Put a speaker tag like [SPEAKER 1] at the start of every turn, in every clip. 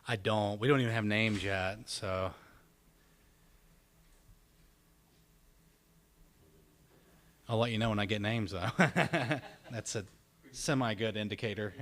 [SPEAKER 1] I don't. We don't even have names yet, so I'll let you know when I get names though. That's a semi good indicator.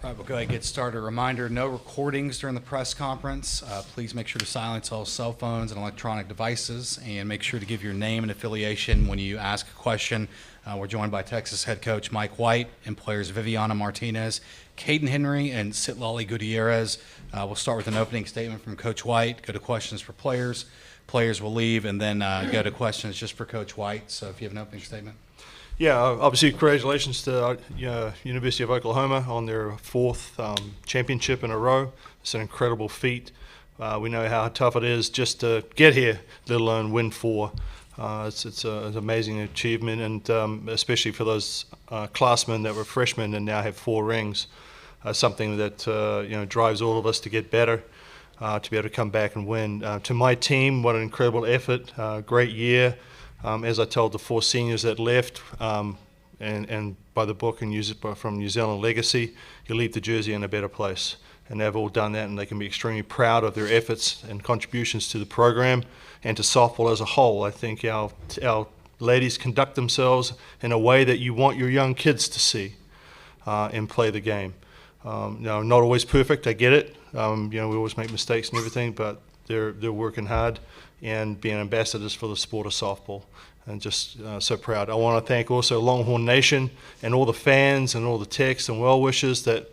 [SPEAKER 1] All right, we'll go ahead and get started. A reminder, no recordings during the press conference. Please make sure to silence all cell phones and electronic devices, and make sure to give your name and affiliation when you ask a question. We're joined by Texas head coach Mike White and players Viviana Martinez, Caden Henry, and Citlali Gutierrez. We'll start with an opening statement from Coach White, go to questions for players. Players will leave, and then go to questions just for Coach White. So if you have an opening statement.
[SPEAKER 2] Yeah, obviously congratulations to University of Oklahoma on their fourth championship in a row. It's an incredible feat. We know how tough it is just to get here, let alone win four. It's an amazing achievement, and especially for those classmen that were freshmen and now have 4 rings, something that drives all of us to get better, to be able to come back and win. To my team, what an incredible effort, great year. As I told the 4 seniors that left, and by the book and use it from New Zealand Legacy, you leave the jersey in a better place. And they've all done that, and they can be extremely proud of their efforts and contributions to the program and to softball as a whole. I think our ladies conduct themselves in a way that you want your young kids to see and play the game. Not always perfect, I get it. We always make mistakes and everything, but they're working hard and being ambassadors for the sport of softball, and just so proud. I want to thank also Longhorn Nation and all the fans and all the texts and well wishes that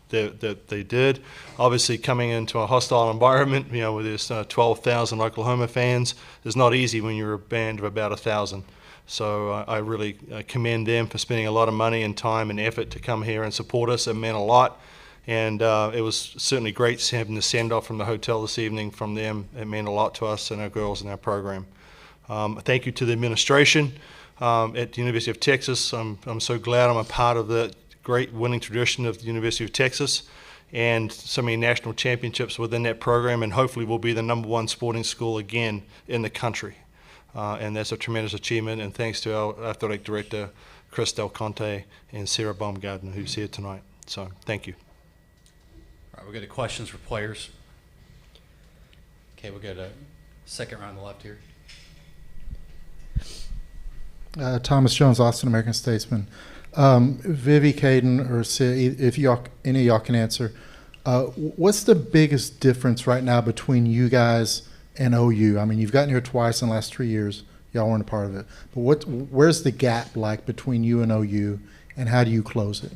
[SPEAKER 2] they did. Obviously, coming into a hostile environment, where there's 12,000 Oklahoma fans, is not easy when you're a band of about 1,000. So I really commend them for spending a lot of money and time and effort to come here and support us. It meant a lot. And it was certainly great having the send-off from the hotel this evening from them. It meant a lot to us and our girls in our program. Thank you to the administration at the University of Texas. I'm so glad I'm a part of the great winning tradition of the University of Texas, and so many national championships within that program, and hopefully we'll be the #1 sporting school again in the country. And that's a tremendous achievement, and thanks to our athletic director, Chris Del Conte, and Sarah Baumgartner, who's here tonight. So thank you.
[SPEAKER 1] All right, we'll go to questions for players. Okay, we'll go to second round on the left here.
[SPEAKER 3] Thomas Jones, Austin American Statesman. Vivi, Caden, or Sid, if any of y'all can answer, what's the biggest difference right now between you guys and OU? I mean, you've gotten here twice in the last 3 years. Y'all weren't a part of it. But where's the gap like between you and OU, and how do you close it?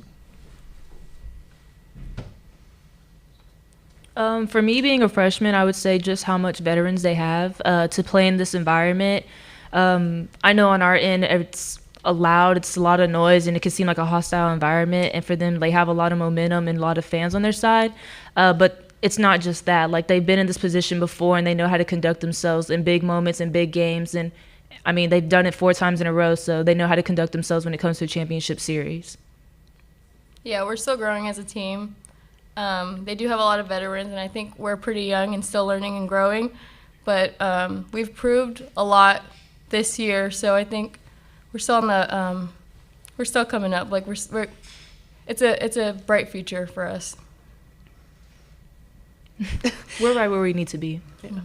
[SPEAKER 4] For me, being a freshman, I would say just how much veterans they have to play in this environment. I know on our end, it's a lot of noise, and it can seem like a hostile environment. And for them, they have a lot of momentum and a lot of fans on their side. But it's not just that. Like, they've been in this position before, and they know how to conduct themselves in big moments and big games. And, I mean, they've done it 4 times in a row, so they know how to conduct themselves when it comes to a championship series.
[SPEAKER 5] Yeah, we're still growing as a team. They do have a lot of veterans, and I think we're pretty young and still learning and growing. But we've proved a lot this year, so I think we're still on the we're still coming up. Like it's a bright future for us.
[SPEAKER 4] We're right where we need to be.
[SPEAKER 6] Yeah.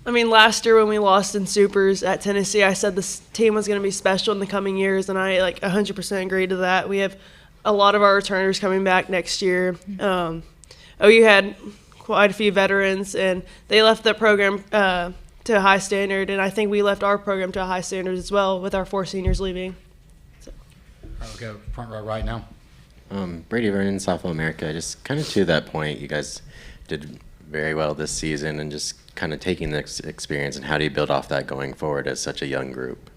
[SPEAKER 6] I mean, last year when we lost in Supers at Tennessee, I said this team was going to be special in the coming years, and I 100% agree to that. We have a lot of our returners coming back next year. OU had quite a few veterans, and they left that program to a high standard, and I think we left our program to a high standard as well with our 4 seniors leaving. So.
[SPEAKER 1] All right, we'll go front row right now.
[SPEAKER 7] Brady Vernon, Softball America. Just kind of to that point, you guys did very well this season, and just kind of taking this experience, and how do you build off that going forward as such a young group?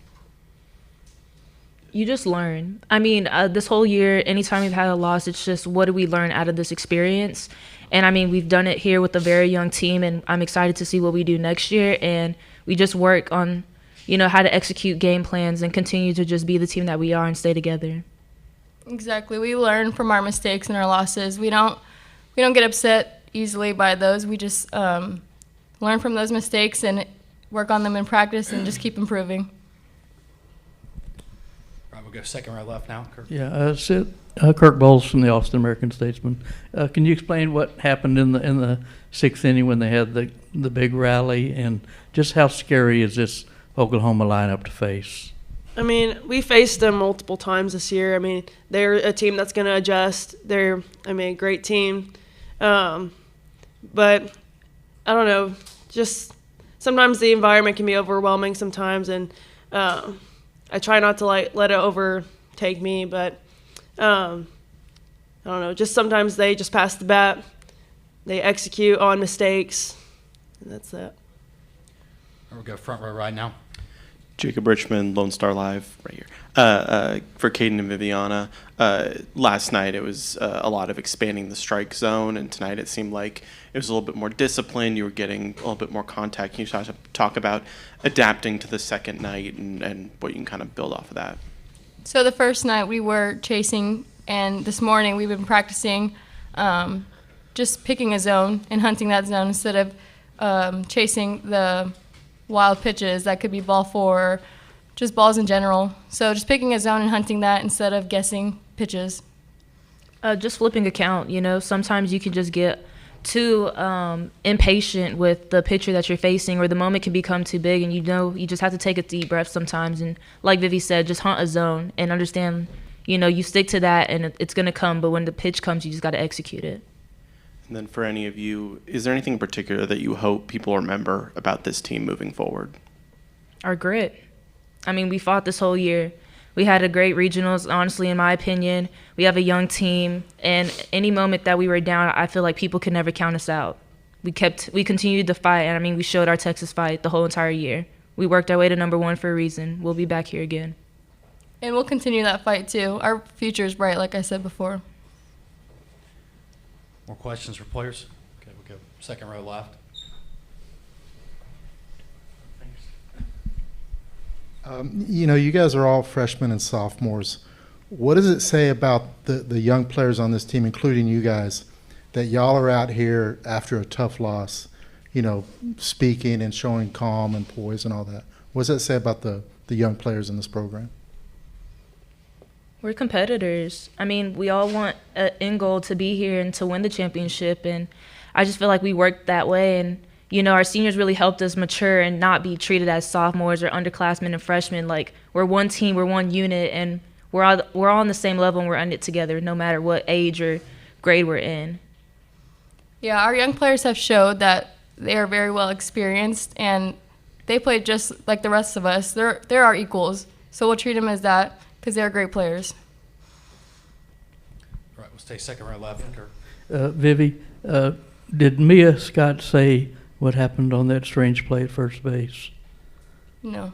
[SPEAKER 4] You just learn. I mean, this whole year, anytime we've had a loss, it's just what do we learn out of this experience? And, I mean, we've done it here with a very young team, and I'm excited to see what we do next year. And we just work on, how to execute game plans and continue to just be the team that we are and stay together.
[SPEAKER 5] Exactly. We learn from our mistakes and our losses. We don't get upset easily by those. We just learn from those mistakes and work on them in practice and just keep improving.
[SPEAKER 1] We'll go second row left now. Kirk.
[SPEAKER 8] Yeah, Kirk Bowles from the Austin American Statesman. Can you explain what happened in the 6th inning when they had the big rally, and just how scary is this Oklahoma lineup to face?
[SPEAKER 6] I mean, we faced them multiple times this year. I mean, they're a team that's going to adjust. They're, a great team. But I don't know, just sometimes the environment can be overwhelming sometimes, and I try not to let it overtake me, but I don't know, just sometimes they just pass the bat, they execute on mistakes, and that's that.
[SPEAKER 1] We'll go front row right now.
[SPEAKER 9] Jacob Richmond, Lone Star Live, right here. For Caden and Viviana, last night it was a lot of expanding the strike zone, and tonight it seemed like it was a little bit more disciplined. You were getting a little bit more contact. Can you talk about adapting to the second night and what you can kind of build off of that?
[SPEAKER 5] So the first night we were chasing, and this morning we've been practicing just picking a zone and hunting that zone instead of chasing the wild pitches that could be ball four, or just balls in general. So just picking a zone and hunting that instead of guessing pitches.
[SPEAKER 4] Just flipping a count, sometimes you can just get too impatient with the pitcher that you're facing, or the moment can become too big, and you just have to take a deep breath sometimes. And like Vivi said, just hunt a zone and understand, you stick to that and it's going to come, but when the pitch comes, you just got to execute it.
[SPEAKER 9] And then for any of you, is there anything in particular that you hope people remember about this team moving forward?
[SPEAKER 4] Our grit. We fought this whole year. We had a great regionals, honestly, in my opinion. We have a young team, and any moment that we were down, I feel like people could never count us out. We continued to fight, and we showed our Texas fight the whole entire year. We worked our way to number one for a reason. We'll be back here again.
[SPEAKER 5] And we'll continue that fight too. Our future is bright, like I said before.
[SPEAKER 1] More questions for players? Okay, we'll go second row left.
[SPEAKER 3] You guys are all freshmen and sophomores. What does it say about the young players on this team, including you guys, that y'all are out here after a tough loss, speaking and showing calm and poise and all that? What does that say about the young players in this program?
[SPEAKER 4] We're competitors. We all want an end goal to be here and to win the championship, and I just feel like we worked that way, and our seniors really helped us mature and not be treated as sophomores or underclassmen and freshmen. Like, we're one team, we're one unit, and we're all on the same level, and we're in it together no matter what age or grade we're in.
[SPEAKER 5] Yeah, our young players have showed that they are very well experienced, and they play just like the rest of us. They're our equals, so we'll treat them as that because they're great players.
[SPEAKER 1] All right, we'll stay second row left.
[SPEAKER 8] Vivi, did Mia Scott say what happened on that strange play at first base?
[SPEAKER 5] No.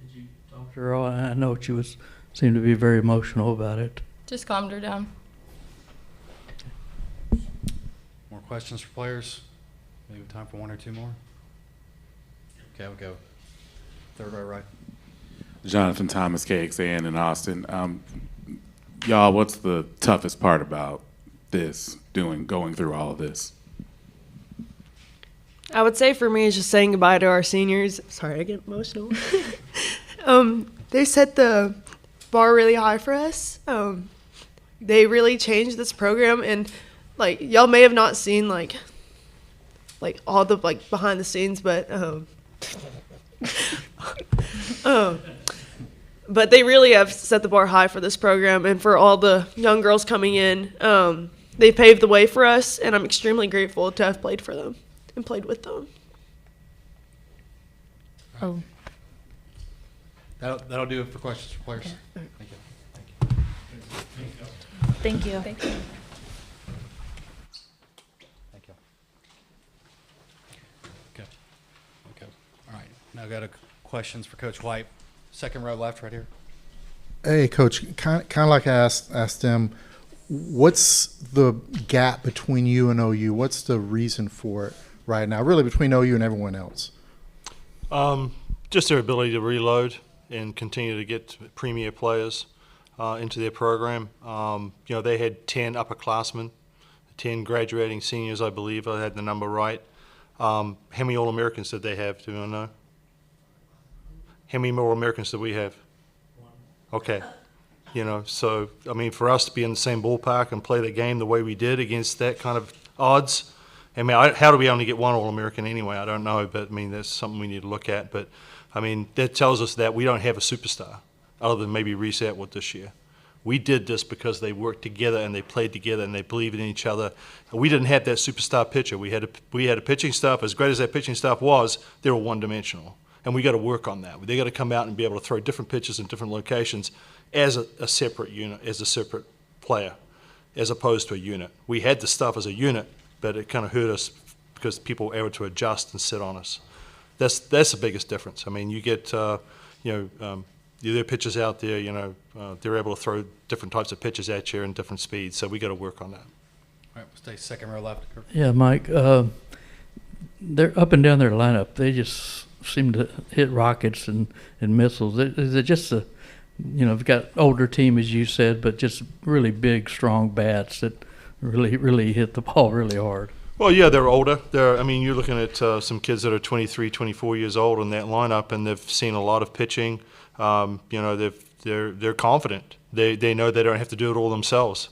[SPEAKER 8] Did you talk to her? I know she seemed to be very emotional about it.
[SPEAKER 5] Just calmed her down.
[SPEAKER 1] More questions for players? Maybe time for one or two more? Okay, we'll go third row right.
[SPEAKER 10] Jonathan Thomas, KXAN in Austin. Y'all, what's the toughest part about going through all of this?
[SPEAKER 6] I would say for me is just saying goodbye to our seniors. Sorry, I get emotional. They set the bar really high for us. They really changed this program, and y'all may have not seen all the behind the scenes, but but they really have set the bar high for this program and for all the young girls coming in. They paved the way for us, and I'm extremely grateful to have played for them and played with them.
[SPEAKER 4] Oh.
[SPEAKER 1] That'll do it for questions for players.
[SPEAKER 4] Okay.
[SPEAKER 1] Thank you.
[SPEAKER 4] Thank you.
[SPEAKER 1] Thank you. Okay. All right. Now got questions for Coach White. Second row left right here.
[SPEAKER 3] Hey, Coach, kind of like I asked them, what's the gap between you and OU? What's the reason for it right now, really between OU and everyone else?
[SPEAKER 2] Just their ability to reload and continue to get premier players into their program. They had 10 upperclassmen, 10 graduating seniors, I believe. I had the number right. How many All-Americans did they have? Do you know? How many more Americans do we have? One. Okay. So, for us to be in the same ballpark and play the game the way we did against that kind of odds, how do we only get one All-American anyway? I don't know, but, that's something we need to look at. But, that tells us that we don't have a superstar. other than maybe reset with this year. We did this because they worked together and they played together and they believed in each other. We didn't have that superstar pitcher. We had a pitching staff. As great as that pitching staff was, they were one-dimensional, and we got to work on that. They got to come out and be able to throw different pitches in different locations as a separate unit, as a separate player, as opposed to a unit. We had the stuff as a unit, but it kind of hurt us because people were able to adjust and sit on us. That's the biggest difference. I mean, you get there are pitchers out there, they're able to throw different types of pitches at you and different speeds, so we got to work on that.
[SPEAKER 1] All right, we'll stay second row left.
[SPEAKER 8] Yeah, Mike, they're up and down their lineup. They just seem to hit rockets and missiles. Is it just we've got older team, as you said, but just really big, strong bats that really hit the ball really hard?
[SPEAKER 2] Well, yeah, they're older. You're looking at some kids that are 23, 24 years old in that lineup, and they've seen a lot of pitching. They're confident. They know they don't have to do it all themselves.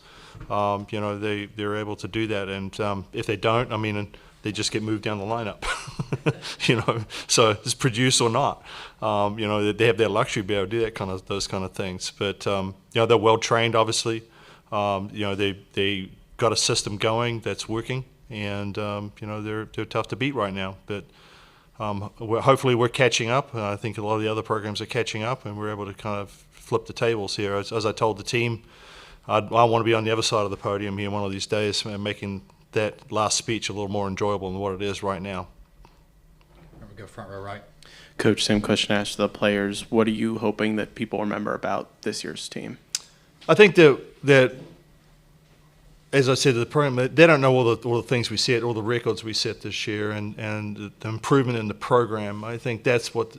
[SPEAKER 2] They're able to do that, and if they don't, they just get moved down the lineup. So it's produce or not. They have that luxury to be able to do those kind of things. But they're well trained, obviously. They got a system going that's working, and they're tough to beat right now. But hopefully we're catching up. I think a lot of the other programs are catching up, and we're able to kind of flip the tables here. As I told the team, I want to be on the other side of the podium here one of these days, making that last speech a little more enjoyable than what it is right now.
[SPEAKER 1] Here we go, front row right.
[SPEAKER 9] Coach, same question asked to the players. What are you hoping that people remember about this year's team?
[SPEAKER 2] I think that as I said to the program, they don't know all the things we set, all the records we set this year, and the improvement in the program. I think that's what,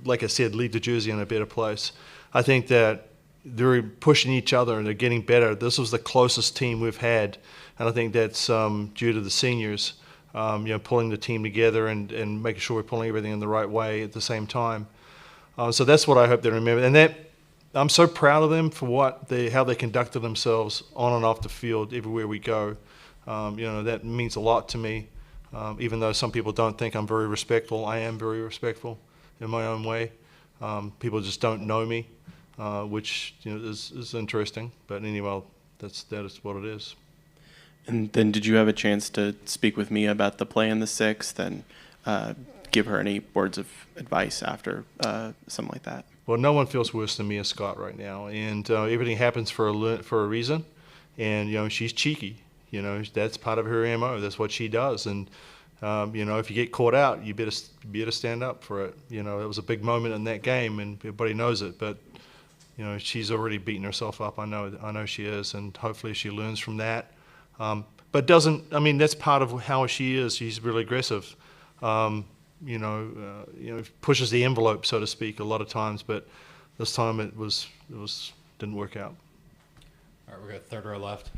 [SPEAKER 2] like I said, leave the Jersey in a better place. I think that they're pushing each other and they're getting better. This was the closest team we've had, and I think that's due to the seniors, pulling the team together and making sure we're pulling everything in the right way at the same time. So that's what I hope they remember, and that I'm so proud of them for how they conducted themselves on and off the field everywhere we go. That means a lot to me. Even though some people don't think I'm very respectful, I am very respectful in my own way. People just don't know me, which is interesting. But anyway, that is what it is.
[SPEAKER 9] And then did you have a chance to speak with Mia about the play in the sixth and give her any words of advice after something like that?
[SPEAKER 2] Well, no one feels worse than Mia Scott right now, and everything happens for a reason. And she's cheeky. That's part of her MO. That's what she does. And if you get caught out, you better stand up for it. It was a big moment in that game, and everybody knows it. But she's already beaten herself up. I know she is, and hopefully she learns from that. But that's part of how she is. She's really aggressive. Pushes the envelope, so to speak, a lot of times. But this time it didn't work out.
[SPEAKER 1] All right, we got third row left.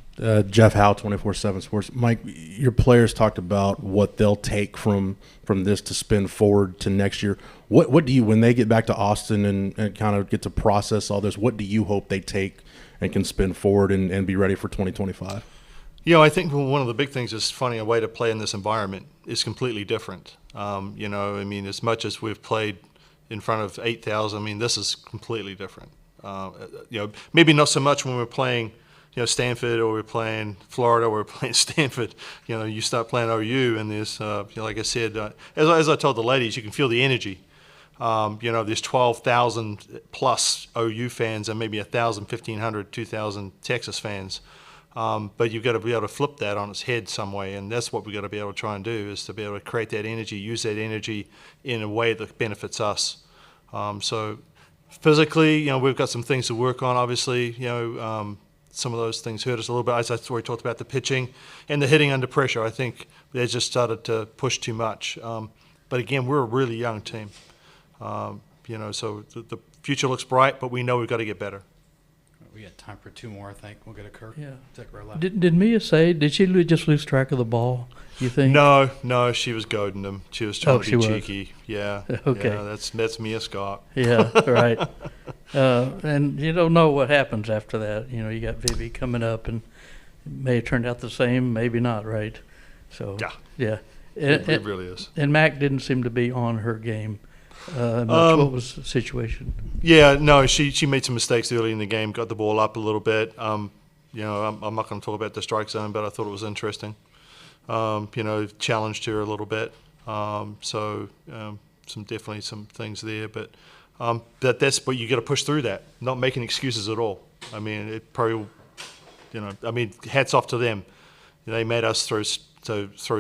[SPEAKER 11] Jeff Howe, 24/7 Sports. Mike, your players talked about what they'll take from this to spin forward to next year. What do you, when they get back to Austin and kind of get to process all this, what do you hope they take and can spin forward and be ready for 2025?
[SPEAKER 2] I think one of the big things is finding a way to play in this environment is completely different. As much as we've played in front of 8,000, this is completely different. Maybe not so much when we're playing, Stanford, or we're playing Florida, or we're playing Stanford. You start playing OU, and there's, like I said, as I told the ladies, you can feel the energy. There's 12,000 plus OU fans and maybe 1,000, 1,500, 2,000 Texas fans. But you've got to be able to flip that on its head some way, and that's what we've got to be able to try and do, is to be able to create that energy, use that energy in a way that benefits us. So physically, we've got some things to work on, obviously. Some of those things hurt us a little bit. As I already talked about the pitching and the hitting under pressure. I think they just started to push too much. But again, we're a really young team. So the future looks bright, but we know we've got to get better.
[SPEAKER 1] We got time for two more, I think. We'll get a Kirk.
[SPEAKER 8] Yeah.
[SPEAKER 1] Take row left.
[SPEAKER 8] Did Mia say, did she just lose track of the ball, you think?
[SPEAKER 2] No, she was goading them. She was trying to be cheeky. Yeah.
[SPEAKER 8] Okay.
[SPEAKER 2] Yeah, that's Mia Scott.
[SPEAKER 8] Yeah, right. And you don't know what happens after that. You got Vivi coming up, and it may have turned out the same, maybe not, right? So, yeah.
[SPEAKER 2] It really is.
[SPEAKER 8] And Mac didn't seem to be on her game What was the situation?
[SPEAKER 2] Yeah, no, she made some mistakes early in the game, got the ball up a little bit. You know, I'm not going to talk about the strike zone, but I thought it was interesting. You know, challenged her a little bit. Definitely some things there, but that's what you got to push through that. Not making excuses at all. I mean, it probably, you know, I mean, hats off to them. They made us throw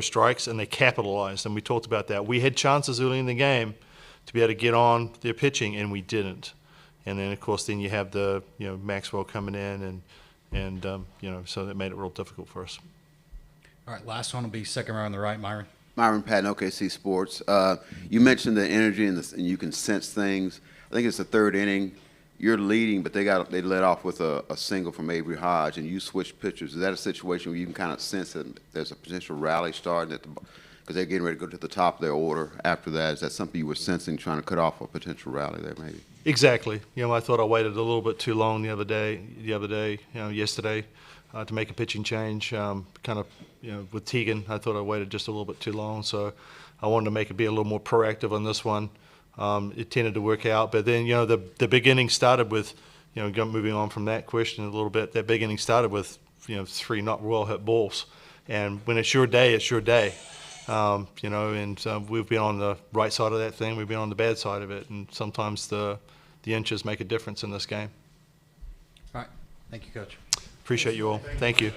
[SPEAKER 2] strikes, and they capitalized. And we talked about that. We had chances early in the game to be able to get on their pitching, and we didn't. And then, of course, then you have the, you know, Maxwell coming in, and you know, so that made it real difficult for us.
[SPEAKER 1] All right, last one will be second row on the right, Myron.
[SPEAKER 12] Myron Patton, OKC Sports. You mentioned the energy and you can sense things. I think it's the third inning. You're leading, but they led off with a single from Avery Hodge, and you switched pitchers. Is that a situation where you can kind of sense that there's a potential rally starting because they're getting ready to go to the top of their order after that? Is that something you were sensing, trying to cut off a potential rally there, maybe?
[SPEAKER 2] Exactly. You know, I thought I waited a little bit too long yesterday, to make a pitching change. Kind of, you know, with Teagan, I thought I waited just a little bit too long, so I wanted to be a little more proactive on this one. It tended to work out, but then, you know, the beginning started with, you know, moving on from that question a little bit. That beginning started with, you know, 3 not well hit balls, and when it's your day, it's your day. You know, and we've been on the right side of that thing. We've been on the bad side of it, and sometimes the inches make a difference in this game.
[SPEAKER 1] All right, thank you, Coach.
[SPEAKER 2] Appreciate you all. Thank you.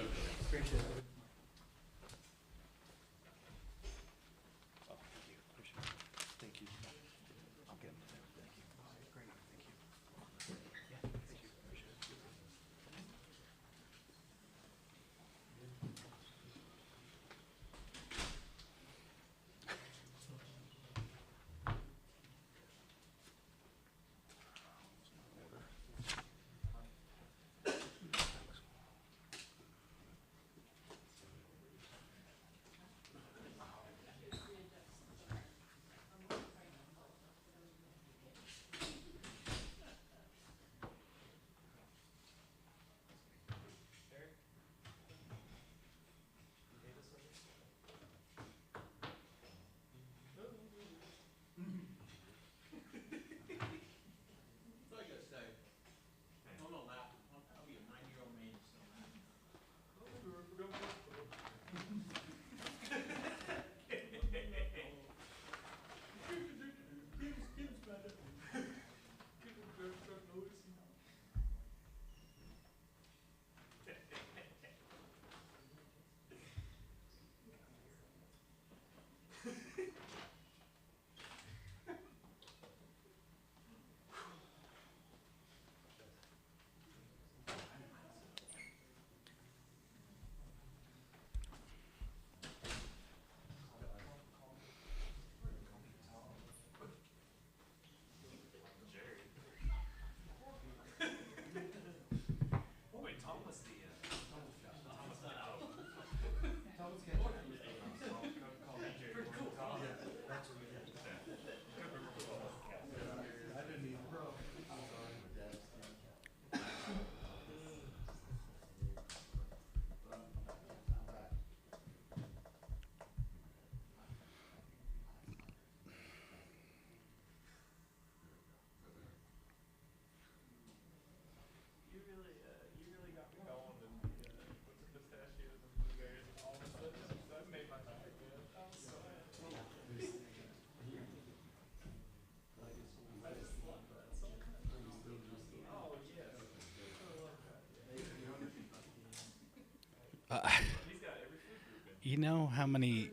[SPEAKER 1] You know how many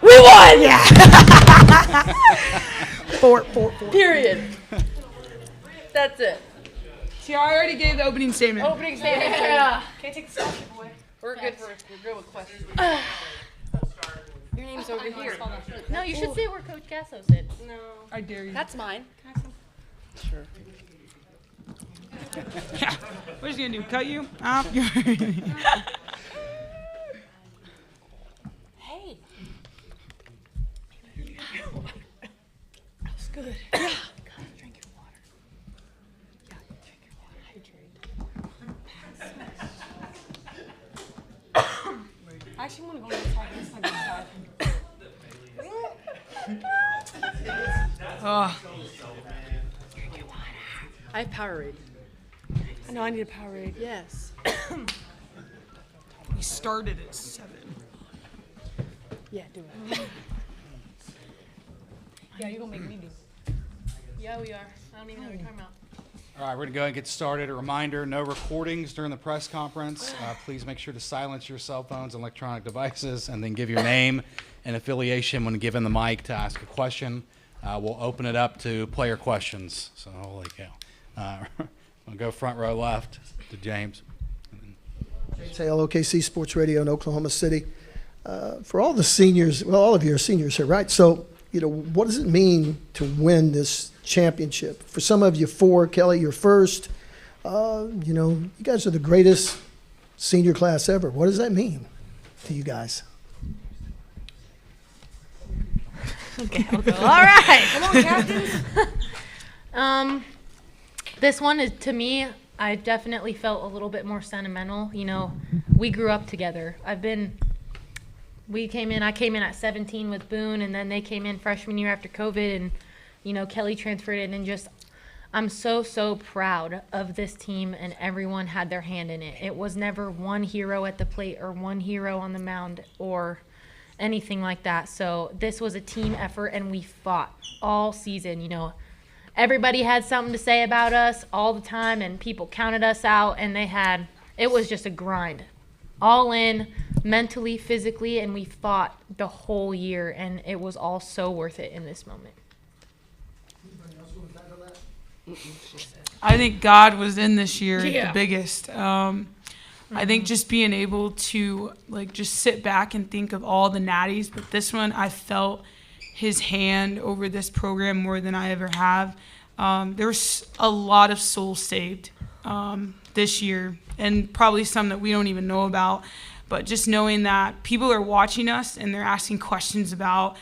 [SPEAKER 6] We won! Yeah. Four.
[SPEAKER 13] Period. That's it.
[SPEAKER 14] See, I already gave the opening statement.
[SPEAKER 13] Opening statement.
[SPEAKER 6] Yeah.
[SPEAKER 13] Can't take the selfie, boy. We're good with questions. Your name's over here.
[SPEAKER 15] No, you should sit where Coach Gasso sits.
[SPEAKER 13] No.
[SPEAKER 14] I dare you.
[SPEAKER 13] That's mine.
[SPEAKER 14] Sure. Yeah. What is he gonna do? Cut you?
[SPEAKER 13] Hey.
[SPEAKER 6] That's good.
[SPEAKER 13] Yeah. Drink your water. Yeah, drink your water. Hydrate. I actually want to go inside. This might be inside.
[SPEAKER 14] Oh.
[SPEAKER 13] I have Powerade.
[SPEAKER 6] I know I need a Powerade.
[SPEAKER 13] Yes.
[SPEAKER 14] We started at 7.
[SPEAKER 13] Yeah, do it. Yeah, you're gonna make me do. Yeah, we are. I don't even know what you're talking about.
[SPEAKER 1] All right, we're going to go ahead and get started. A reminder, no recordings during the press conference. Please make sure to silence your cell phones and electronic devices, and then give your name and affiliation when given the mic to ask a question. We'll open it up to player questions. So, holy cow. We'll go front row left to James.
[SPEAKER 16] LOKC Sports Radio in Oklahoma City. For all the seniors, well, all of you are seniors here, right? So, what does it mean to win this championship? For some of you, 4, Kelly, you're first. You guys are the greatest senior class ever. What does that mean to you guys?
[SPEAKER 15] Okay, I'll go. All right. Come on, captains. This one is, to me, I definitely felt a little bit more sentimental. We grew up together. I came in at 17 with Boone, and then they came in freshman year after COVID, and, Kelly transferred in, and just, I'm so proud of this team, and everyone had their hand in it. It was never one hero at the plate or one hero on the mound or anything like that. So this was a team effort, and we fought all season. Everybody had something to say about us all the time, and people counted us out, and it was just a grind. All in, mentally, physically, and we fought the whole year, and it was all so worth it in this moment.
[SPEAKER 14] I think God was in this year
[SPEAKER 15] Yeah.
[SPEAKER 14] the biggest. I think just being able to just sit back and think of all the natties, but this one I felt his hand over this program more than I ever have. There was a lot of souls saved this year, and probably some that we don't even know about. But just knowing that people are watching us and they're asking questions about,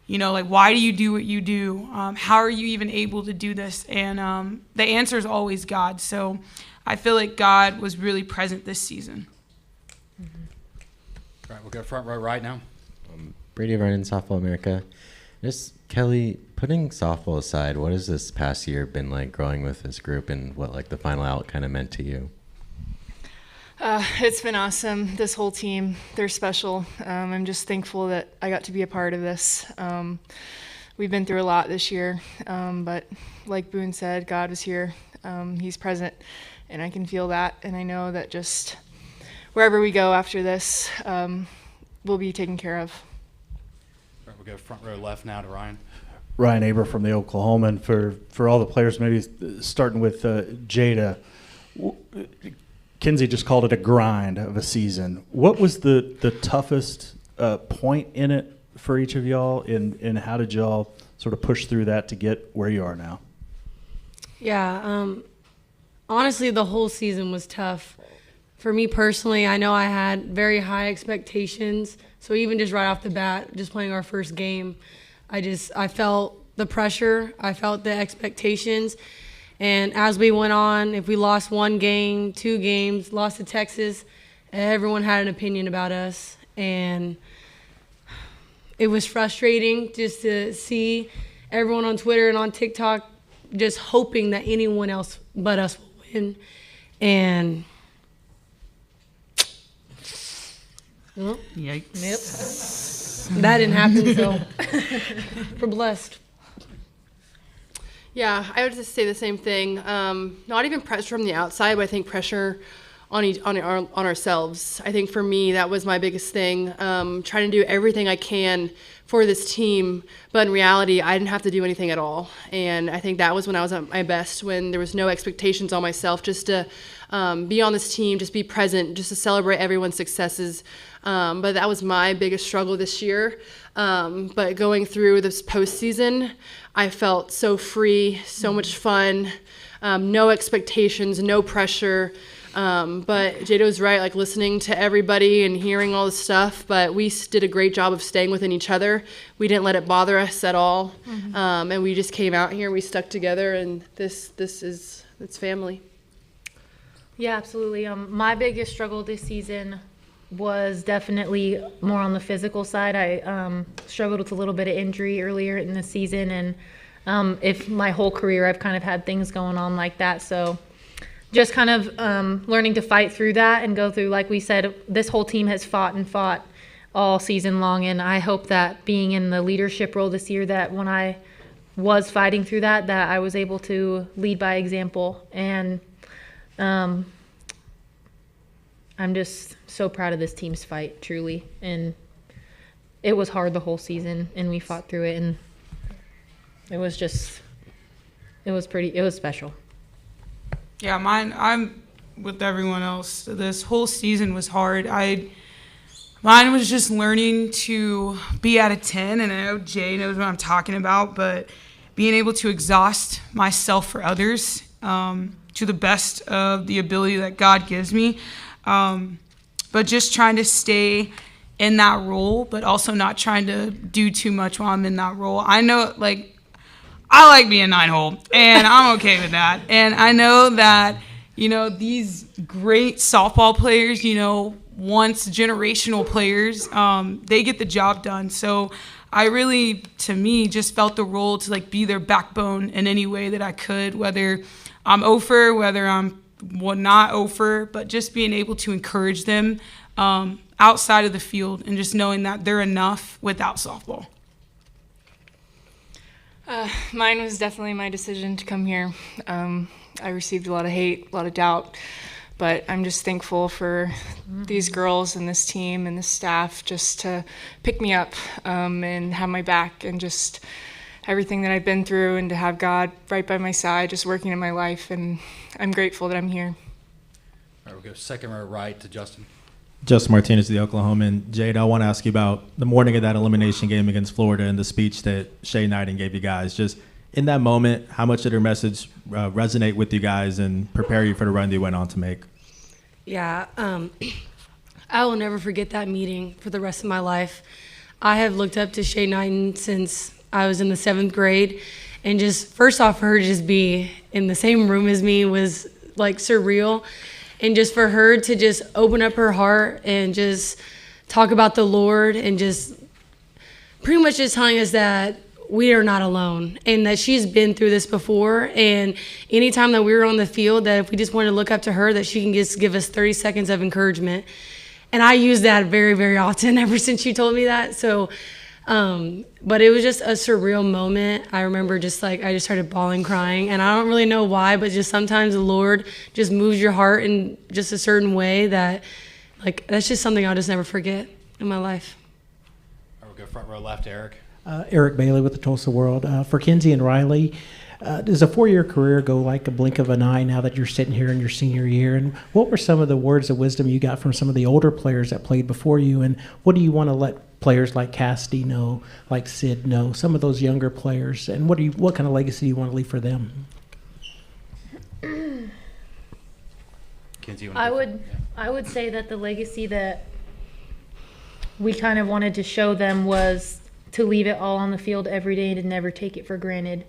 [SPEAKER 14] why do you do what you do? How are you even able to do this? And the answer is always God. So I feel like God was really present this season.
[SPEAKER 1] All right, we'll go front row right now.
[SPEAKER 7] Brady Vernon, Softball America. Just Kelly, putting softball aside, what has this past year been like growing with this group, and what the final out kind of meant to you?
[SPEAKER 6] It's been awesome. This whole team, they're special. I'm just thankful that I got to be a part of this. We've been through a lot this year, but like Boone said, God was here. He's present, and I can feel that, and I know that just wherever we go after this, we'll be taken care of.
[SPEAKER 1] All right, we'll go front row left now to Ryan.
[SPEAKER 17] Ryan Aber from the Oklahoman. For all the players, maybe starting with Jada, Kinsey just called it a grind of a season. What was the toughest point in it for each of y'all, and how did y'all sort of push through that to get where you are now?
[SPEAKER 18] Yeah, honestly, the whole season was tough. For me personally, I know I had very high expectations. So even just right off the bat, just playing our first game, I felt the pressure. I felt the expectations. And as we went on, if we lost 1 game, 2 games, lost to Texas, everyone had an opinion about us. And it was frustrating just to see everyone on Twitter and on TikTok just hoping that anyone else but us will win. And well,
[SPEAKER 14] yikes.
[SPEAKER 18] Yep. That didn't happen, so we're blessed.
[SPEAKER 13] Yeah, I would just say the same thing. Not even pressure from the outside, but I think pressure
[SPEAKER 6] on ourselves. I think for me, that was my biggest thing, trying to do everything I can for this team, but in reality, I didn't have to do anything at all. And I think that was when I was at my best, when there was no expectations on myself, just to be on this team, just be present, just to celebrate everyone's successes. But that was my biggest struggle this year. But going through this postseason, I felt so free, so much fun, no expectations, no pressure. But Jado's right, like listening to everybody and hearing all this stuff, but we did a great job of staying within each other. We didn't let it bother us at all. And we just came out here, we stuck together, and it's family.
[SPEAKER 15] Yeah, absolutely. My biggest struggle this season was definitely more on the physical side. I struggled with a little bit of injury earlier in the season, and if my whole career I've kind of had things going on like that. So just kind of learning to fight through that and go through, like we said, this whole team has fought and fought all season long, and I hope that being in the leadership role this year, that when I was fighting through that I was able to lead by example. And I'm just so proud of this team's fight, truly. And it was hard the whole season, and we fought through it, and it was special.
[SPEAKER 14] Yeah, I'm with everyone else. This whole season was hard. Mine was just learning to be at a 10, and I know Jay knows what I'm talking about, but being able to exhaust myself for others to the best of the ability that God gives me. But just trying to stay in that role, but also not trying to do too much while I'm in that role. I know, I like being 9-hole, and I'm okay with that. And I know that, these great softball players, once generational players, they get the job done. So I really, to me, just felt the role to be their backbone in any way that I could, whether I'm over, whether I'm not over, but just being able to encourage them outside of the field and just knowing that they're enough without softball.
[SPEAKER 19] Mine was definitely my decision to come here. I received a lot of hate, a lot of doubt, but I'm just thankful for these girls and this team and this staff just to pick me up and have my back, and just everything that I've been through, and to have God right by my side, just working in my life, and I'm grateful that I'm here.
[SPEAKER 1] All right, we'll go second row right to Justin.
[SPEAKER 20] Justin Martinez, the Oklahoman. Jade, I want to ask you about the morning of that elimination game against Florida and the speech that Shay Knighton gave you guys. Just in that moment, how much did her message resonate with you guys and prepare you for the run you went on to make?
[SPEAKER 18] Yeah, I will never forget that meeting for the rest of my life. I have looked up to Shay Knighton since I was in the 7th grade, and just first off, for her to just be in the same room as me was surreal. And just for her to just open up her heart and just talk about the Lord, and just pretty much just telling us that we are not alone, and that she's been through this before. And anytime that we were on the field, that if we just wanted to look up to her, that she can just give us 30 seconds of encouragement. And I use that very, very often ever since she told me that. So, but it was just a surreal moment. I remember I just started bawling, crying, and I don't really know why, but just sometimes the Lord just moves your heart in just a certain way that, that's just something I'll just never forget in my life.
[SPEAKER 1] All right, we'll go front row left, Eric.
[SPEAKER 21] Eric Bailey with the Tulsa World. For Kinsey and Riley, does a 4-year career go like a blink of an eye now that you're sitting here in your senior year? And what were some of the words of wisdom you got from some of the older players that played before you? And what do you want to let players like Cassidy know, like Sid know, some of those younger players? And what kind of legacy do you want to leave for them?
[SPEAKER 1] Kinsey,
[SPEAKER 15] I would say that the legacy that we kind of wanted to show them was to leave it all on the field every day and to never take it for granted.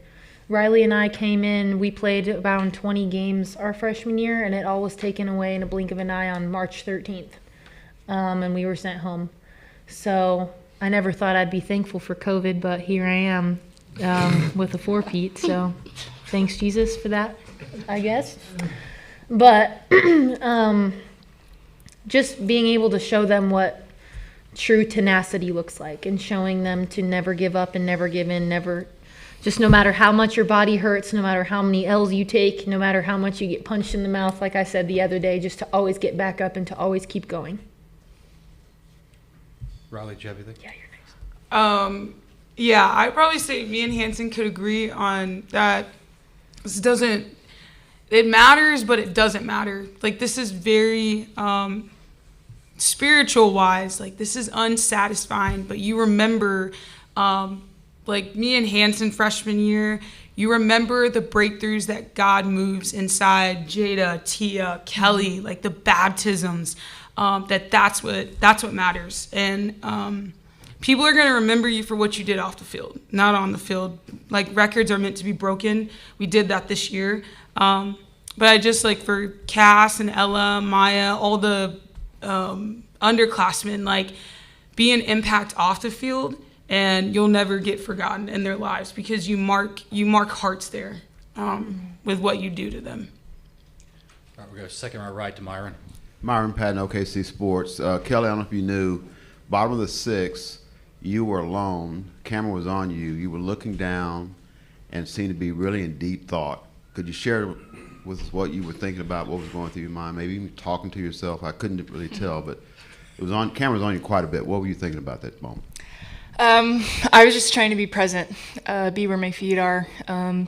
[SPEAKER 15] Riley and I came in, we played about 20 games our freshman year, and it all was taken away in a blink of an eye on March 13th, and we were sent home. So I never thought I'd be thankful for COVID, but here I am with a 4-peat, so thanks Jesus for that, I guess. But just being able to show them what true tenacity looks like, and showing them to never give up and never give in, never just no matter how much your body hurts, no matter how many L's you take, no matter how much you get punched in the mouth, like I said the other day, just to always get back up and to always keep going.
[SPEAKER 1] Riley, do you have anything?
[SPEAKER 14] Yeah, I'd probably say me and Hanson could agree on that. This doesn't, it matters, but it doesn't matter. Like, this is very spiritual wise, like, this is unsatisfying, but you remember, like me and Hanson freshman year, you remember the breakthroughs that God moves inside Jada, Tia, Kelly, like the baptisms, that's what matters. And people are going to remember you for what you did off the field, not on the field. Like, records are meant to be broken. We did that this year. But I just, like, for Cass and Ella, Maya, all the underclassmen, like, be an impact off the field, and you'll never get forgotten in their lives because you mark hearts there with what you do to them.
[SPEAKER 1] All right, we'll go second row right to Myron.
[SPEAKER 12] Myron Patton, OKC Sports. Kelly, I don't know if you knew, bottom of the sixth, you were alone, camera was on you, you were looking down and seemed to be really in deep thought. Could you share with us what you were thinking about, what was going through your mind, maybe even talking to yourself? I couldn't really tell, but it was on, camera was on you quite a bit. What were you thinking about that moment?
[SPEAKER 19] I was just trying to be present, be where my feet are,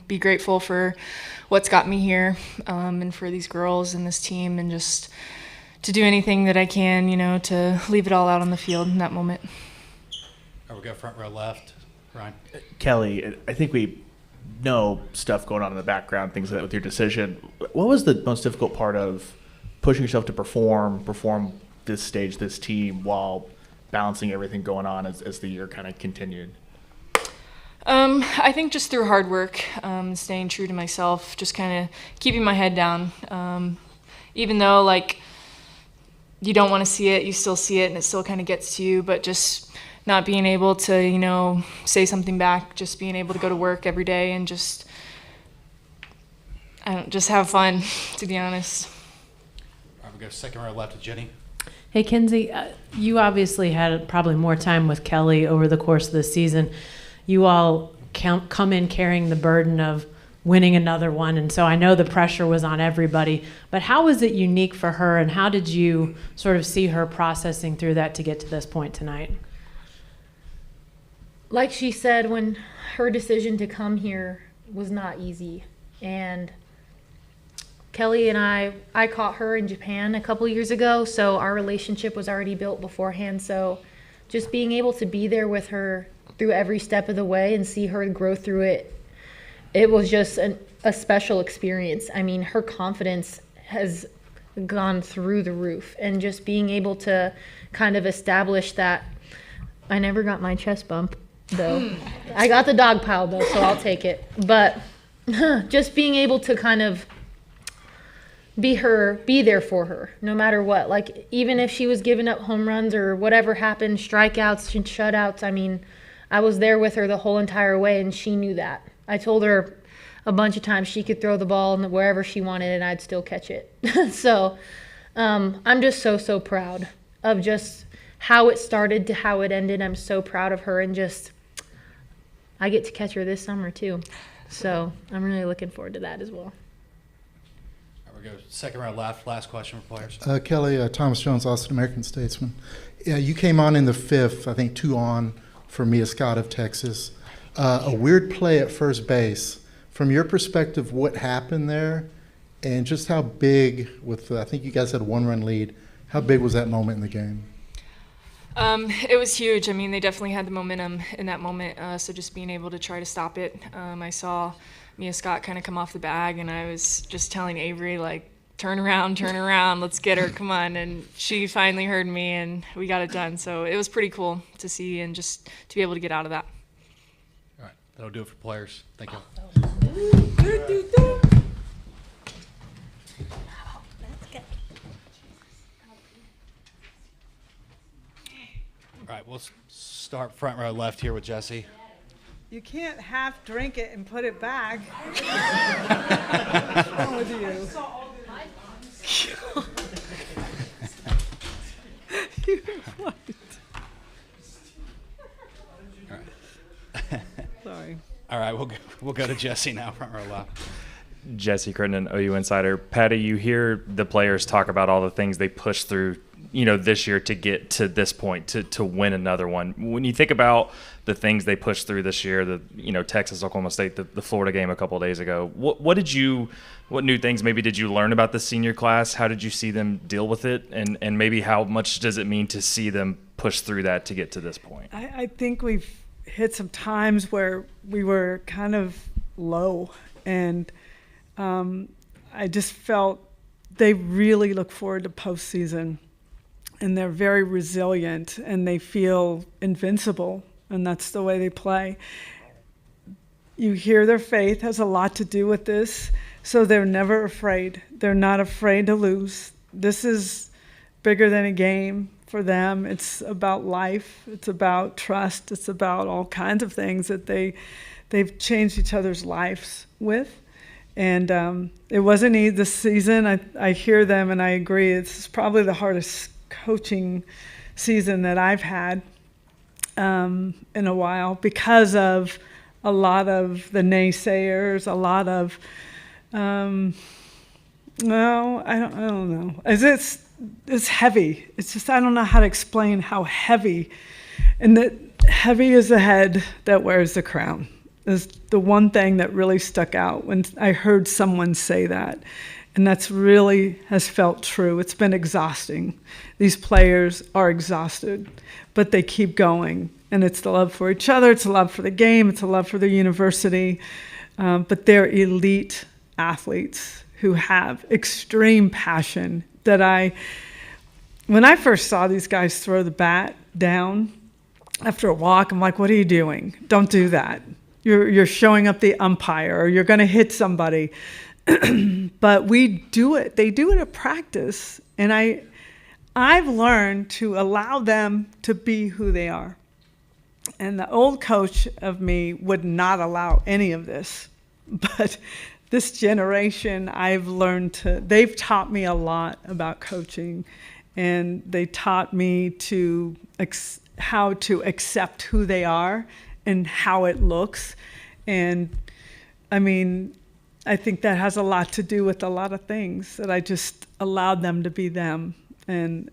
[SPEAKER 19] be grateful for what's got me here, and for these girls and this team, and just to do anything that I can, to leave it all out on the field in that moment.
[SPEAKER 1] All right, we'll go front row left. Ryan.
[SPEAKER 5] Kelly, I think we know stuff going on in the background, things like that with your decision. What was the most difficult part of pushing yourself to perform this stage, this team, while balancing everything going on as the year kind of continued?
[SPEAKER 19] I think just through hard work, staying true to myself, just kind of keeping my head down. Even though, like, you don't want to see it, you still see it, and it still kind of gets to you, but just not being able to, say something back, just being able to go to work every day and just have fun, to be honest.
[SPEAKER 1] All right, we'll go second row left to Jenny.
[SPEAKER 22] Hey, Kenzie, you obviously had probably more time with Kelly over the course of the season. You all come in carrying the burden of winning another one, and so I know the pressure was on everybody, but how was it unique for her, and how did you sort of see her processing through that to get to this point tonight?
[SPEAKER 15] Like she said, when her decision to come here was not easy, and Kelly and I caught her in Japan a couple years ago, so our relationship was already built beforehand. So just being able to be there with her through every step of the way and see her grow through it, it was just a special experience. I mean, her confidence has gone through the roof, and just being able to kind of establish that. I never got my chest bump, though. I got the dog pile, though, so I'll take it. But just being able to kind of be there for her, no matter what. Like, even if she was giving up home runs or whatever happened, strikeouts and shutouts, I mean, I was there with her the whole entire way, and she knew that. I told her a bunch of times she could throw the ball wherever she wanted, and I'd still catch it. So I'm just so proud of just how it started to how it ended. I'm so proud of her, and just I get to catch her this summer too. So I'm really looking forward to that as well.
[SPEAKER 1] We'll go second row left. Last question for players.
[SPEAKER 3] Kelly, Thomas Jones, Austin American Statesman. Yeah, you came on in the fifth, I think 2 on for Mia Scott of Texas. A weird play at first base. From your perspective, what happened there, and just how big, with I think you guys had a 1-run lead, how big was that moment in the game?
[SPEAKER 19] It was huge. I mean, they definitely had the momentum in that moment, so just being able to try to stop it. I saw Mia Scott kind of come off the bag, and I was just telling Avery, like, turn around, let's get her, come on. And she finally heard me, and we got it done. So it was pretty cool to see and just to be able to get out of that.
[SPEAKER 1] All right, that'll do it for players. Thank you. All right, we'll start front row left here with Jesse.
[SPEAKER 23] You can't half drink it and put it back. What's wrong with you? You're what?
[SPEAKER 1] All right.
[SPEAKER 23] Sorry.
[SPEAKER 1] All right, we'll go to Jesse now, front row left.
[SPEAKER 4] Jesse Crittenden, OU Insider. Patty, you hear the players talk about all the things they pushed through, this year to get to this point, to win another one. When you think about the things they pushed through this year, Texas, Oklahoma State, the Florida game a couple of days ago, what new things maybe did you learn about the senior class? How did you see them deal with it? And maybe how much does it mean to see them push through that to get to this point?
[SPEAKER 23] I think we've hit some times where we were kind of low, and I just felt they really look forward to postseason, and they're very resilient, and they feel invincible, and that's the way they play. You hear their faith has a lot to do with this, so they're never afraid. They're not afraid to lose. This is bigger than a game for them. It's about life. It's about trust. It's about all kinds of things that they've changed each other's lives with. And it wasn't easy this season. I hear them, and I agree. It's probably the hardest coaching season that I've had in a while, because of a lot of the naysayers, a lot of I don't know. It's heavy. It's just, I don't know how to explain how heavy, and that heavy is the head that wears the crown, is the one thing that really stuck out when I heard someone say that. And that's really has felt true. It's been exhausting. These players are exhausted, but they keep going. And it's the love for each other. It's the love for the game. It's the love for the university. But they're elite athletes who have extreme passion that when I first saw these guys throw the bat down after a walk, I'm like, what are you doing? Don't do that. You're showing up the umpire, or you're going to hit somebody. But we do it. They do it at practice. And I've learned to allow them to be who they are. And the old coach of me would not allow any of this. But this generation, they've taught me a lot about coaching. And they taught me how to accept who they are and how it looks. And I think that has a lot to do with a lot of things, that I just allowed them to be them. And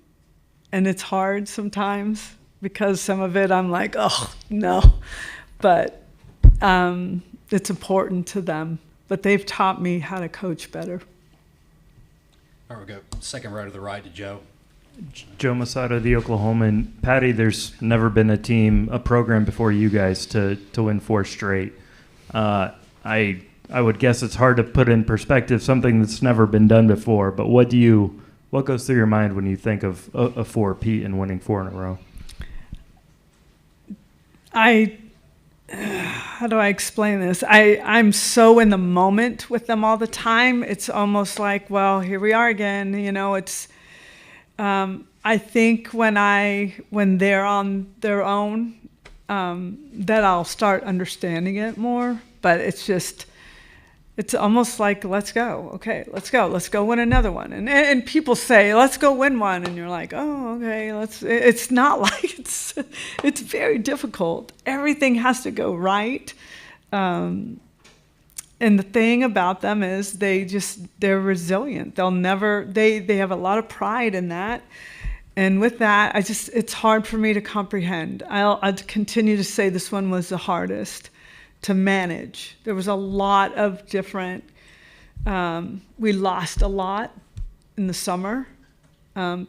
[SPEAKER 23] it's hard sometimes, because some of it I'm like, oh, no. But it's important to them. But they've taught me how to coach better.
[SPEAKER 1] All right, we'll go second row to the right to Joe.
[SPEAKER 9] Joe Masato, the Oklahoman. Patty, there's never been a program before you guys to win 4 straight. I would guess it's hard to put in perspective something that's never been done before, but what goes through your mind when you think of a 4-peat and winning 4 in a row?
[SPEAKER 23] How do I explain this? I'm so in the moment with them all the time. It's almost like, well, here we are again. It's I think when they're on their own, that I'll start understanding it more. But it's almost like, let's go. Okay, let's go. Let's go win another one. And people say, let's go win one. And you're like, oh, okay, it's not like it's very difficult. Everything has to go right. And the thing about them is they're resilient. They have a lot of pride in that. And with that, it's hard for me to comprehend. I'll continue to say this one was the hardest to manage. There was a lot of different, we lost a lot in the summer,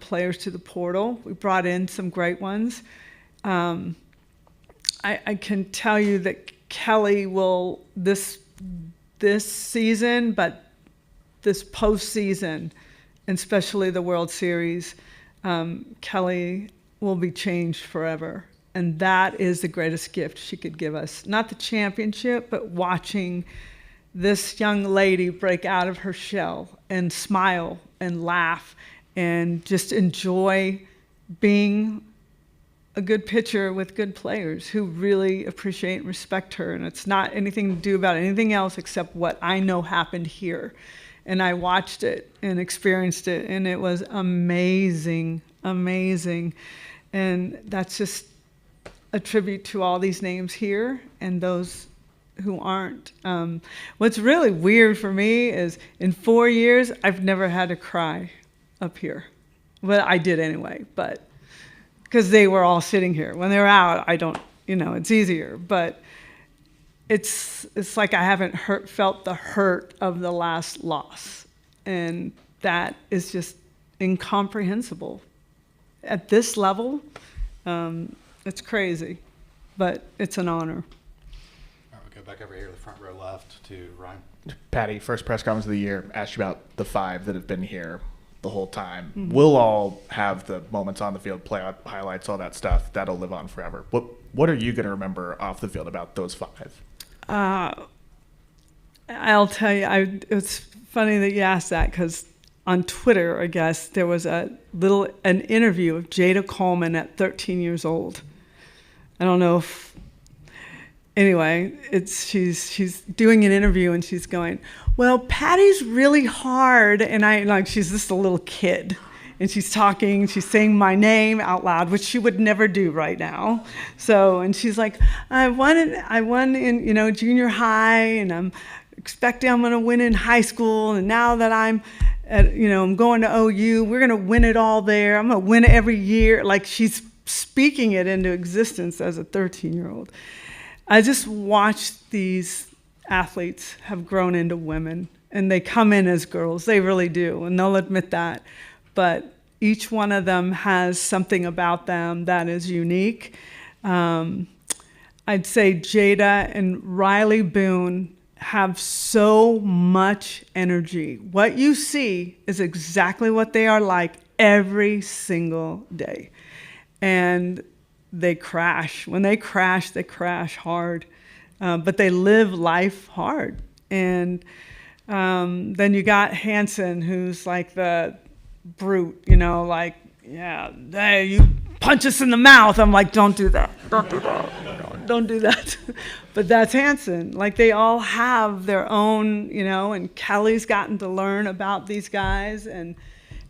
[SPEAKER 23] players to the portal. We brought in some great ones. I can tell you that Kelly will, this season, but this postseason, and especially the World Series, Kelly will be changed forever. And that is the greatest gift she could give us. Not the championship, but watching this young lady break out of her shell and smile and laugh and just enjoy being a good pitcher with good players who really appreciate and respect her. And it's not anything to do about anything else except what I know happened here. And I watched it and experienced it, and it was amazing, amazing. And that's just a tribute to all these names here and those who aren't. What's really weird for me is in 4 years, I've never had to cry up here. Well, I did anyway, but because they were all sitting here. When they're out, I don't, it's easier. But it's like I haven't felt the hurt of the last loss. And that is just incomprehensible. At this level, it's crazy, but it's an honor.
[SPEAKER 1] All right, we'll go back over here to the front row left to Ryan.
[SPEAKER 5] Patty, first press conference of the year, asked you about the 5 that have been here the whole time. Mm-hmm. We'll all have the moments on the field, play out highlights, all that stuff. That'll live on forever. What are you going to remember off the field about those 5?
[SPEAKER 23] I'll tell you, it's funny that you asked that because on Twitter, I guess, there was an interview of Jada Coleman at 13 years old. I don't know if, anyway, she's doing an interview and she's going, well, Patty's really hard. And she's just a little kid. And she's saying my name out loud, which she would never do right now. So, and she's like, I won in, junior high, and I'm expecting I'm going to win in high school. And now that I'm going to OU, we're going to win it all there. I'm going to win it every year. Like she's speaking it into existence as a 13-year-old. I just watched these athletes have grown into women, and they come in as girls. They really do, and they'll admit that. But each one of them has something about them that is unique. I'd say Jada and Riley Boone have so much energy. What you see is exactly what they are like every single day. And they crash. When they crash hard. But they live life hard. And then you got Hanson, who's like the brute, hey, you punch us in the mouth. I'm like, don't do that. Don't do that. Don't do that. But that's Hanson. Like they all have their own, and Kelly's gotten to learn about these guys. And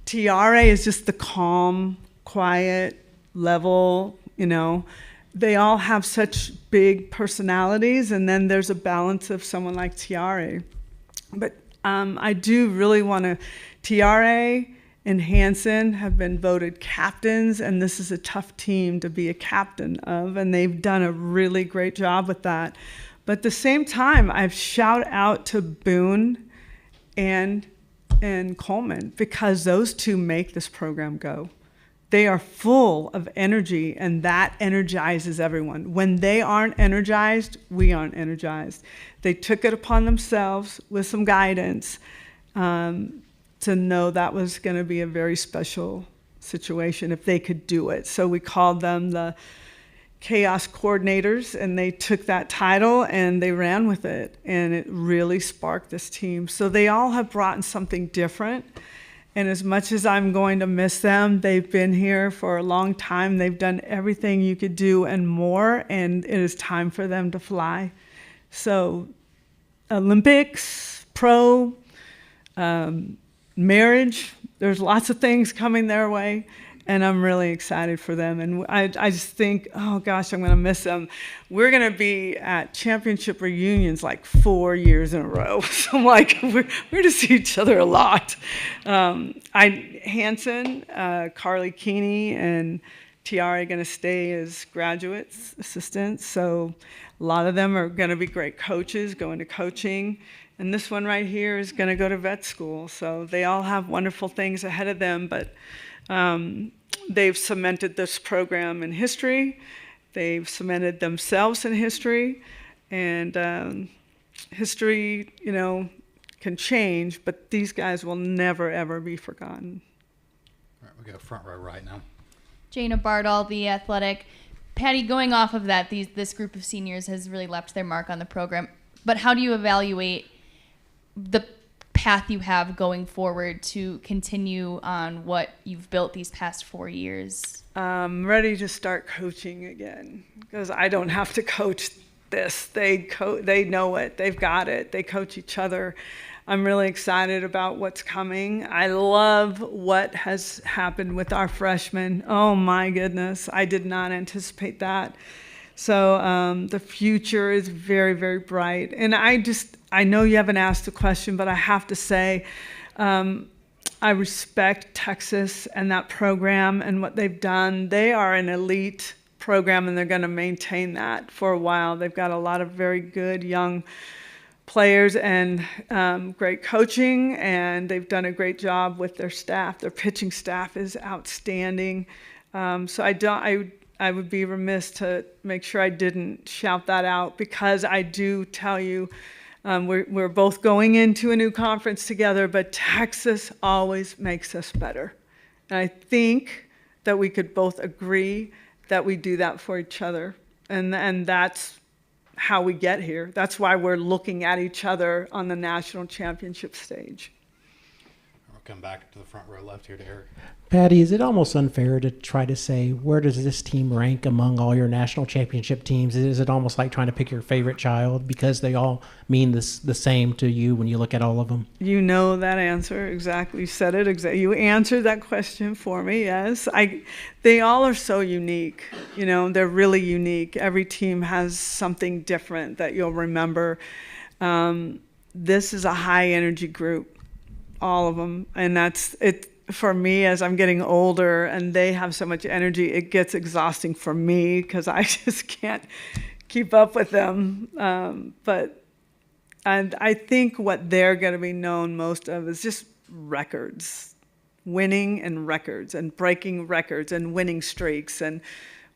[SPEAKER 23] Tiare is just the calm, quiet, level, They all have such big personalities, and then there's a balance of someone like Tiare. But I do really want to, Tiare and Hanson have been voted captains, and this is a tough team to be a captain of, and they've done a really great job with that. But at the same time, I've shout out to Boone and Coleman because those two make this program go. They are full of energy, and that energizes everyone. When they aren't energized, we aren't energized. They took it upon themselves with some guidance to know that was going to be a very special situation if they could do it. So we called them the Chaos Coordinators, and they took that title and they ran with it, and it really sparked this team. So they all have brought in something different. And as much as I'm going to miss them, they've been here for a long time. They've done everything you could do and more, and it is time for them to fly. So Olympics, pro, marriage, there's lots of things coming their way, and I'm really excited for them. And I just think, oh gosh, I'm going to miss them. We're going to be at championship reunions like 4 years in a row. So I'm like, we're going to see each other a lot. Hanson, Carly Keeney, and Tiare are going to stay as graduates, assistants. So a lot of them are going to be great coaches, go into coaching. And this one right here is going to go to vet school. So they all have wonderful things ahead of them, but they've cemented this program in history. They've cemented themselves in history. And history, can change, but these guys will never, ever be forgotten.
[SPEAKER 1] All right, we go front row right now.
[SPEAKER 13] Jana Bardall, The Athletic. Patty, going off of that, this group of seniors has really left their mark on the program. But how do you evaluate the path you have going forward to continue on what you've built these past 4 years?
[SPEAKER 23] I'm ready to start coaching again because I don't have to coach this. They know it. They've got it. They coach each other. I'm really excited about what's coming. I love what has happened with our freshmen. Oh my goodness. I did not anticipate that. So the future is very, very bright. And I know you haven't asked the question, but I have to say, I respect Texas and that program and what they've done. They are an elite program, and they're going to maintain that for a while. They've got a lot of very good young players and great coaching, and they've done a great job with their staff. Their pitching staff is outstanding. So I would be remiss to make sure I didn't shout that out, because I do tell you, we're both going into a new conference together, but Texas always makes us better. And I think that we could both agree that we do that for each other. And that's how we get here. That's why we're looking at each other on the national championship stage.
[SPEAKER 1] We'll come back to the front row left here to Eric.
[SPEAKER 21] Patty, is it almost unfair to try to say, where does this team rank among all your national championship teams? Is it almost like trying to pick your favorite child because they all mean the same to you when you look at all of them?
[SPEAKER 23] You know that answer exactly. You said it exactly. You answered that question for me, yes. They all are so unique. You know, they're really unique. Every team has something different that you'll remember. This is a high energy group, all of them. And that's it. For me, as I'm getting older and they have so much energy, it gets exhausting for me because I just can't keep up with them. And I think what they're going to be known most of is just records, winning and records and breaking records and winning streaks. And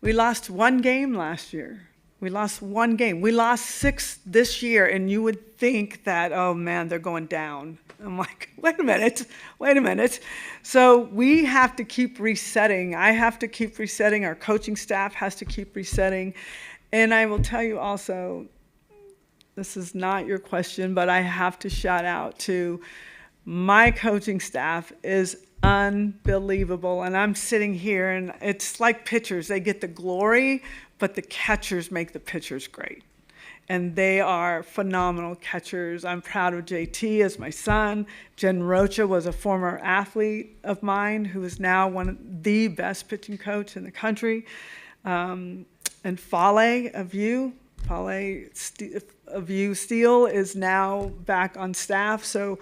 [SPEAKER 23] we lost one game last year. We lost one game. We lost 6 this year, and you would think that, oh man, they're going down. I'm like, wait a minute. So we have to keep resetting. I have to keep resetting. Our coaching staff has to keep resetting. And I will tell you also, this is not your question, but I have to shout out to my coaching staff is unbelievable. And I'm sitting here, and it's like pitchers. They get the glory, but the catchers make the pitchers great. And they are phenomenal catchers. I'm proud of JT as my son. Jen Rocha was a former athlete of mine who is now one of the best pitching coach in the country. And Fale of you Steele is now back on staff. So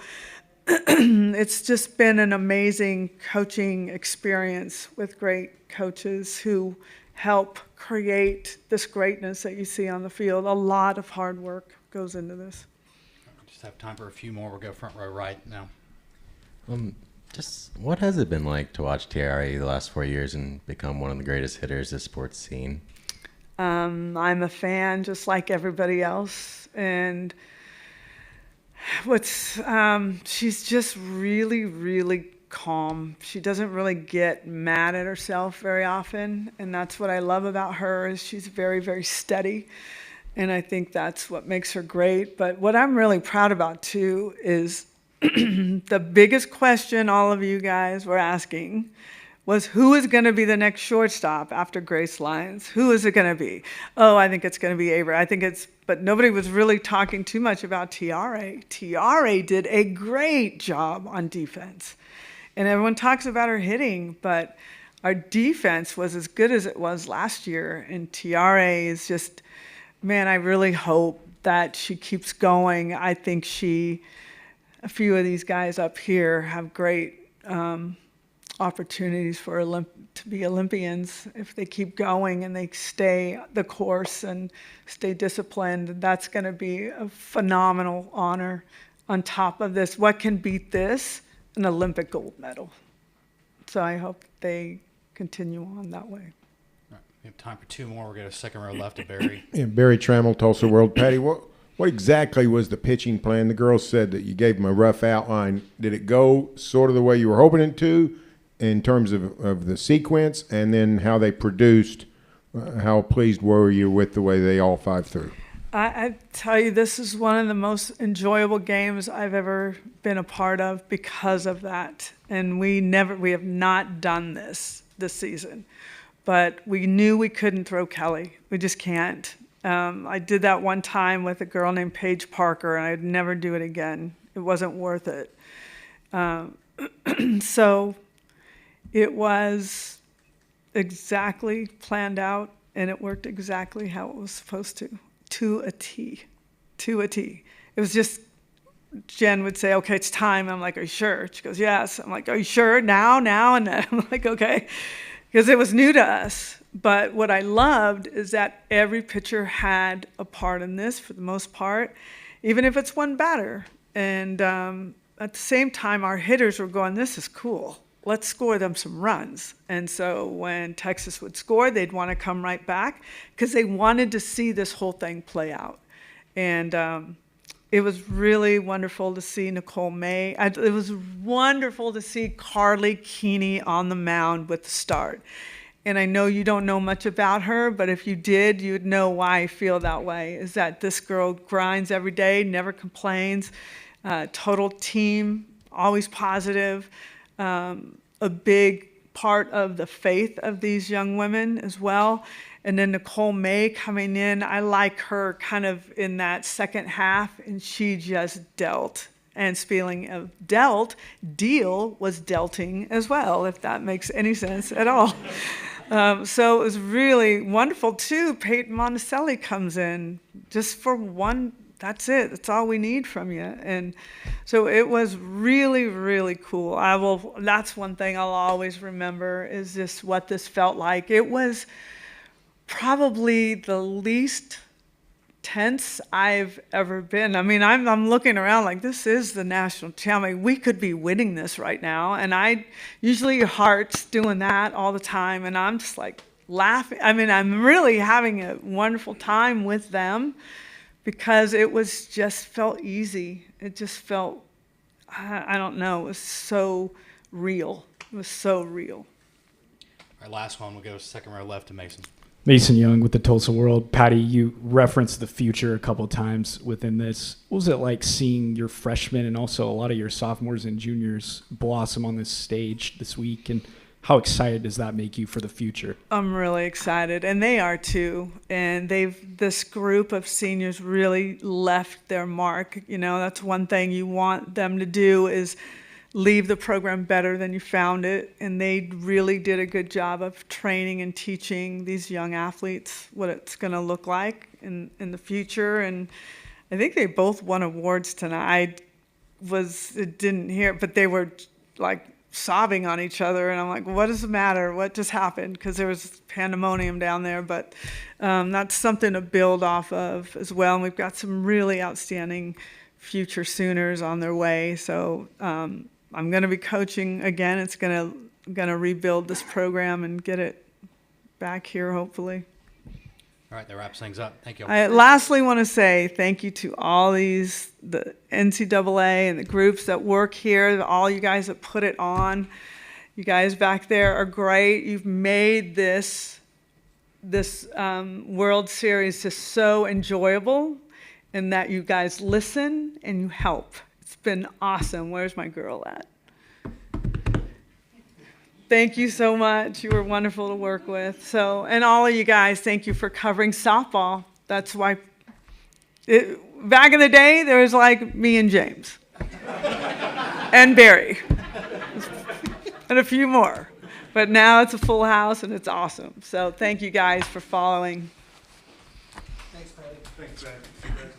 [SPEAKER 23] it's just been an amazing coaching experience with great coaches who help create this greatness that you see on the field. A lot of hard work goes into this.
[SPEAKER 1] Just have time for a few more. We'll go front row right now.
[SPEAKER 7] Just what has it been like to watch TRA the last 4 years and become one of the greatest hitters this sport's seen?
[SPEAKER 23] I'm a fan just like everybody else. And she's just really, really calm. She doesn't really get mad at herself very often, and that's what I love about her is she's very, very steady, and I think that's what makes her great. But what I'm really proud about too is the biggest question all of you guys were asking was who is going to be the next shortstop after Grace Lyons? Who is it going to be? Oh, I think it's going to be Avery. But nobody was really talking too much about TRA. TRA did a great job on defense. And everyone talks about her hitting, but our defense was as good as it was last year. And TRA is just, man, I really hope that she keeps going. I think a few of these guys up here have great opportunities to be Olympians if they keep going and they stay the course and stay disciplined. That's going to be a phenomenal honor on top of this. What can beat this? An Olympic gold medal. So I hope they continue on that way.
[SPEAKER 1] Right. We have time for 2 more. We'll go to second row left to Barry.
[SPEAKER 8] Yeah, Barry Trammell, Tulsa World. Patty, what exactly was the pitching plan? The girls said that you gave them a rough outline. Did it go sort of the way you were hoping it to in terms of the sequence, and then how they produced? How pleased were you with the way they all 5 threw?
[SPEAKER 23] I tell you, this is one of the most enjoyable games I've ever been a part of because of that. And we have not done this season, but we knew we couldn't throw Kelly. We just can't. I did that one time with a girl named Paige Parker, and I'd never do it again. It wasn't worth it. So it was exactly planned out and it worked exactly how it was supposed to a T, to a T. It was just, Jen would say, okay, it's time. I'm like, are you sure? She goes, yes. I'm like, are you sure? Now? And then I'm like, okay. Because it was new to us. But what I loved is that every pitcher had a part in this for the most part, even if it's one batter. And at the same time, our hitters were going, this is cool. Let's score them some runs. And so when Texas would score, they'd want to come right back because they wanted to see this whole thing play out. And it was really wonderful to see Nicole May. It was wonderful to see Carly Keeney on the mound with the start. And I know you don't know much about her, but if you did, you'd know why I feel that way, is that this girl grinds every day, never complains, total team, always positive, a big part of the faith of these young women as well. And then Nicole May coming in, I like her kind of in that second half, and she just dealt. And speaking of dealt, deal was dealting as well, if that makes any sense at all. So it was really wonderful too. Peyton Monticelli comes in just for one, that's it. That's all we need from you. And so it was really, really cool. That's one thing I'll always remember is just what this felt like. It was probably the least tense I've ever been. I mean, I'm looking around like this is the national champion. We could be winning this right now. And usually your heart's doing that all the time. And I'm just like laughing. I mean, I'm really having a wonderful time with them because it was just felt easy. It just felt, I don't know, it was so real. It was so real.
[SPEAKER 1] All right, last one. We'll go second row left to Mason.
[SPEAKER 2] Mason Young with the Tulsa World. Patty, you referenced the future a couple of times within this. What was it like seeing your freshmen and also a lot of your sophomores and juniors blossom on this stage this week? And how excited does that make you for the future?
[SPEAKER 23] I'm really excited, and they are too. And this group of seniors really left their mark. You know, that's one thing you want them to do is leave the program better than you found it. And they really did a good job of training and teaching these young athletes what it's going to look like in the future. And I think they both won awards tonight. Didn't hear, but they were like sobbing on each other. And I'm like, what is the matter? What just happened? Because there was pandemonium down there. But that's something to build off of as well. And we've got some really outstanding future Sooners on their way. So I'm going to be coaching again. It's going to rebuild this program and get it back here, hopefully.
[SPEAKER 1] All right, that wraps things up. Thank you.
[SPEAKER 23] I lastly want to say thank you to all the NCAA and the groups that work here, all you guys that put it on. You guys back there are great. You've made this World Series just so enjoyable, and that you guys listen and you help. It's been awesome. Where's my girl at? Thank you so much. You were wonderful to work with. So, and all of you guys, thank you for covering softball. That's why, back in the day, there was like me and James. And Barry. And a few more. But now it's a full house and it's awesome. So thank you guys for following.
[SPEAKER 3] Thanks, Patty. Thanks, Patty.